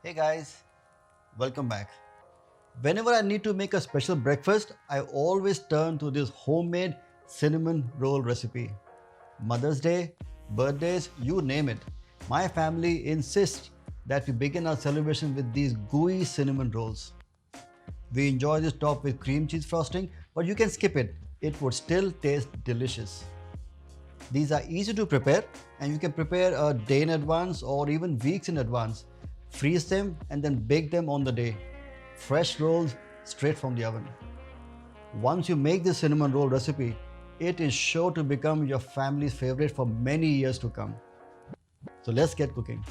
Hey guys, welcome back. Whenever I need to make a special breakfast, I always turn to this homemade cinnamon roll recipe. Mother's Day, birthdays, you name it. My family insists that we begin our celebration with these gooey cinnamon rolls. We enjoy this topped with cream cheese frosting, but you can skip it. It would still taste delicious. These are easy to prepare and you can prepare a day in advance or even weeks in advance. Freeze them and then bake them on the day. Fresh rolls straight from the oven. Once you make this cinnamon roll recipe, it is sure to become your family's favorite for many years to come. So let's get cooking.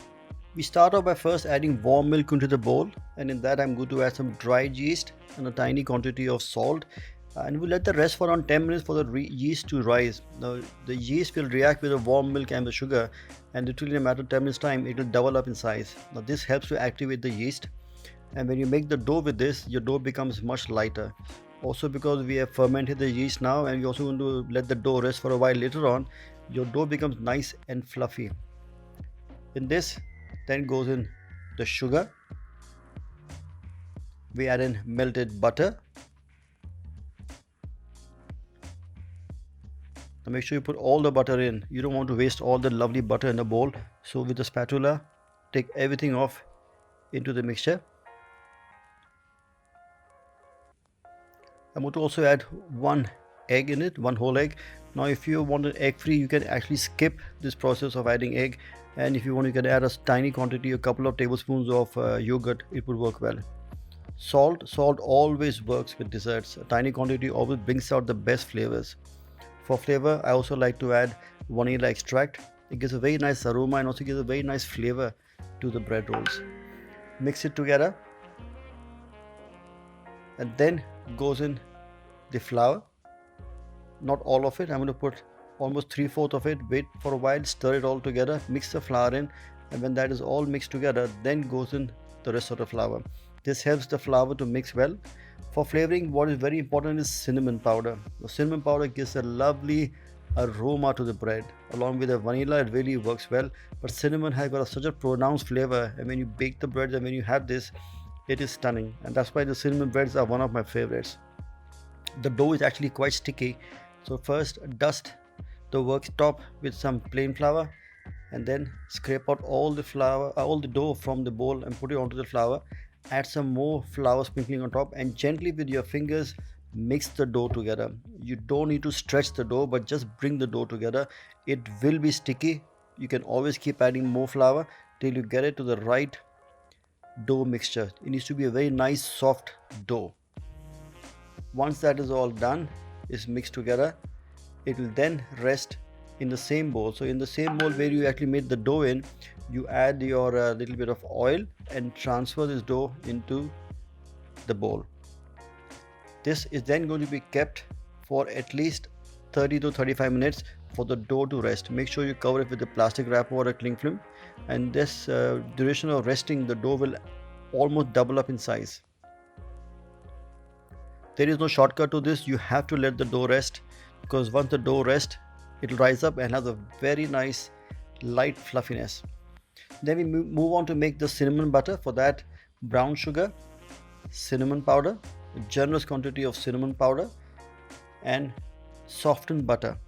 We start off by first adding warm milk into the bowl, and in that I'm going to add some dried yeast and a tiny quantity of salt, and we'll let the rest for around 10 minutes for the yeast to rise. Now the yeast will react with the warm milk and the sugar, and literally in a matter of 10 minutes time it will double up in size. Now this helps to activate the yeast, and when you make the dough with this, your dough becomes much lighter. Also, because we have fermented the yeast now and we also going to let the dough rest for a while later on, your dough becomes nice and fluffy. In this then goes in the sugar. We add in melted butter. Now make sure you put all the butter in. You don't want to waste all the lovely butter in the bowl, so with the spatula take everything off into the mixture. I'm going to also add one egg in it, one whole egg. Now if you want an egg free, you can actually skip this process of adding egg, and if you want, you can add a tiny quantity, a couple of tablespoons of yogurt. It would work well. Salt always works with desserts. A tiny quantity always brings out the best flavors. For flavor, I also like to add vanilla extract. It gives a very nice aroma and also gives a very nice flavor to the bread rolls. Mix it together, and then goes in the flour. Not all of it. I'm going to put almost 3/4 of it. Wait for a while, stir it all together, mix the flour in, and when that is all mixed together, then goes in the rest of the flour. This helps the flour to mix well. For flavoring, what is very important is cinnamon powder. The cinnamon powder gives a lovely aroma to the bread. Along with the vanilla, it really works well. But cinnamon has got such a pronounced flavor, and when you bake the bread and when you have this, it is stunning. And that's why the cinnamon breads are one of my favorites. The dough is actually quite sticky, so first dust the worktop with some plain flour, and then scrape out all the dough from the bowl and put it onto the flour. Add some more flour sprinkling on top, and gently with your fingers mix the dough together. You don't need to stretch the dough, but just bring the dough together. It will be sticky. You can always keep adding more flour till you get it to the right dough mixture. It needs to be a very nice soft dough. Once that is all done, is mixed together, it will then rest in the same bowl. So in the same bowl where you actually made the dough in, you add your little bit of oil and transfer this dough into the bowl. This is then going to be kept for at least 30 to 35 minutes for the dough to rest. Make sure you cover it with a plastic wrap or a cling film, and this duration of resting, the dough will almost double up in size. There is no shortcut to this. You have to let the dough rest, because once the dough rests, it will rise up and have a very nice light fluffiness. Then we move on to make the cinnamon butter. For that, brown sugar, cinnamon powder, a generous quantity of cinnamon powder, and softened butter.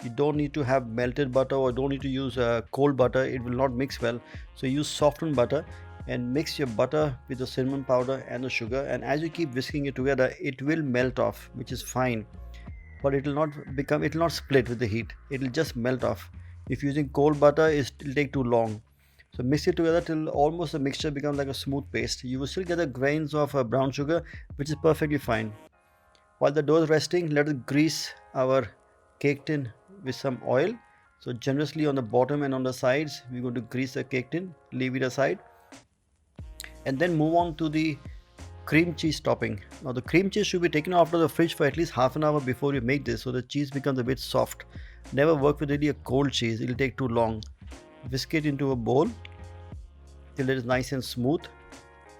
You don't need to have melted butter or don't need to use cold butter. It will not mix well. So use softened butter and mix your butter with the cinnamon powder and the sugar, and as you keep whisking it together, it will melt off, which is fine, but it will not split with the heat. It will just melt off. If using cold butter, it will take too long. So mix it together till almost the mixture becomes like a smooth paste. You will still get the grains of brown sugar, which is perfectly fine. While the dough is resting, let us grease our cake tin with some oil. So generously on the bottom and on the sides, we're going to grease the cake tin, leave it aside, and then move on to the cream cheese topping. Now the cream cheese should be taken out of the fridge for at least half an hour before you make this, so the cheese becomes a bit soft. Never work with really a cold cheese, it will take too long. Whisk it into a bowl till it is nice and smooth.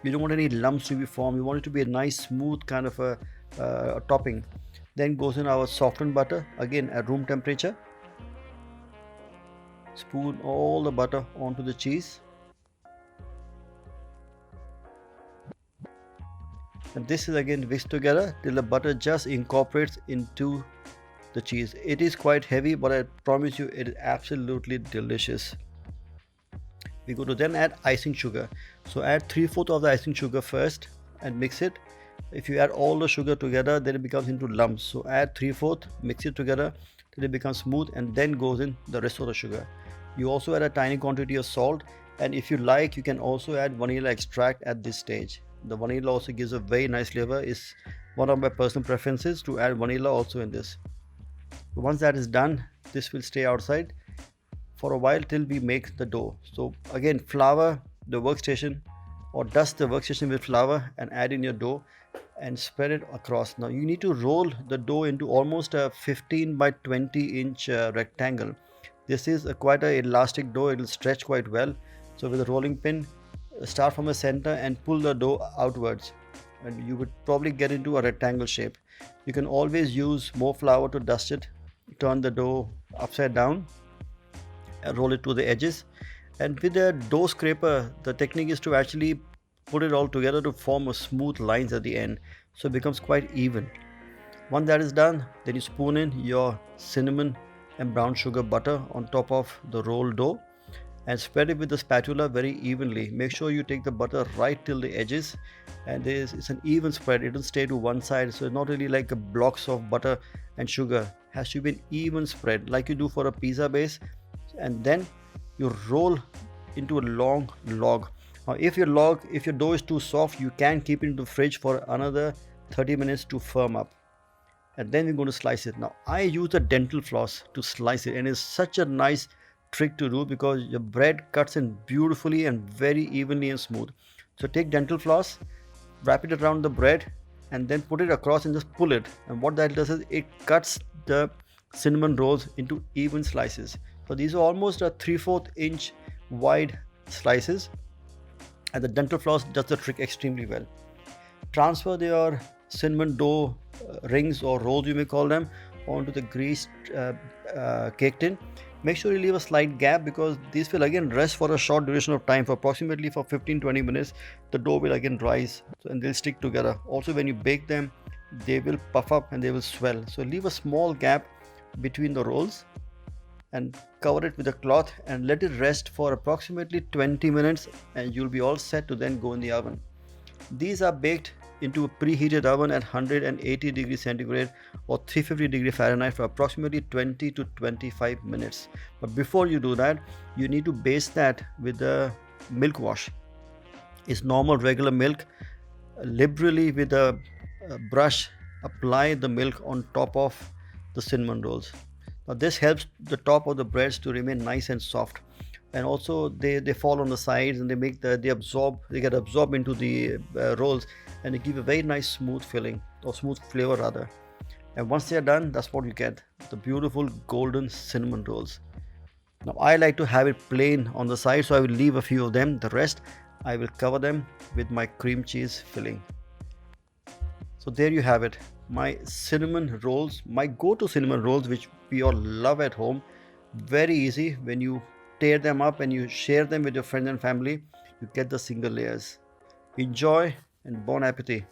You don't want any lumps to be formed. You want it to be a nice smooth kind of a topping. Then goes in our softened butter, again at room temperature. Spoon all the butter onto the cheese. And this is again whisked together till the butter just incorporates into the cheese. It is quite heavy, but I promise you it is absolutely delicious. We go to then add icing sugar. So add 3/4 of the icing sugar first and mix it. If you add all the sugar together, then it becomes into lumps. So add 3/4, mix it together till it becomes smooth, and then goes in the rest of the sugar. You also add a tiny quantity of salt, and if you like, you can also add vanilla extract at this stage. The vanilla also gives a very nice flavor. It's one of my personal preferences to add vanilla also in this. Once that is done, this will stay outside for a while till we make the dough. So again, flour the workstation or dust the workstation with flour and add in your dough and spread it across. Now you need to roll the dough into almost a 15 by 20 inch rectangle. This is quite a elastic dough, it will stretch quite well. So with a rolling pin, start from the center and pull the dough outwards, and you would probably get into a rectangle shape. You can always use more flour to dust it, turn the dough upside down, roll it to the edges, and with a dough scraper the technique is to actually put it all together to form a smooth lines at the end, so it becomes quite even. Once that is done, then you spoon in your cinnamon and brown sugar butter on top of the rolled dough and spread it with the spatula very evenly. Make sure you take the butter right till the edges, and it's an even spread. It doesn't stay to one side, so it's not really like a blocks of butter and sugar. It has to be an even spread like you do for a pizza base, and then you roll into a long log. Now if your dough is too soft, you can keep it in the fridge for another 30 minutes to firm up, and then we're going to slice it. Now I use a dental floss to slice it, and it's such a nice trick to do because your bread cuts in beautifully and very evenly and smooth. So take dental floss, wrap it around the bread, and then put it across and just pull it, and what that does is it cuts the cinnamon rolls into even slices. So these are almost a 3/4 inch wide slices, and the dental floss does the trick extremely well. Transfer your cinnamon dough rings or rolls, you may call them, onto the greased cake tin. Make sure you leave a slight gap because these will again rest for a short duration of time, for approximately for 15-20 minutes. The dough will again rise and they'll stick together. Also when you bake them, they will puff up and they will swell. So leave a small gap between the rolls and cover it with a cloth and let it rest for approximately 20 minutes, and you'll be all set to then go in the oven. These are baked into a preheated oven at 180 degrees centigrade or 350 degrees Fahrenheit for approximately 20 to 25 minutes. But before you do that, you need to baste that with a milk wash. It's normal regular milk. Liberally with a brush, apply the milk on top of the cinnamon rolls. Now this helps the top of the breads to remain nice and soft, and also they fall on the sides and they get absorbed into the rolls, and they give a very nice smooth filling or smooth flavor rather. And once they are done, that's what you get, the beautiful golden cinnamon rolls. Now I like to have it plain on the side, so I will leave a few of them. The rest I will cover them with my cream cheese filling. So there you have it, my cinnamon rolls, my go-to cinnamon rolls, which we all love at home. Very easy. When you tear them up and you share them with your friends and family, you get the single layers. Enjoy and bon appetit.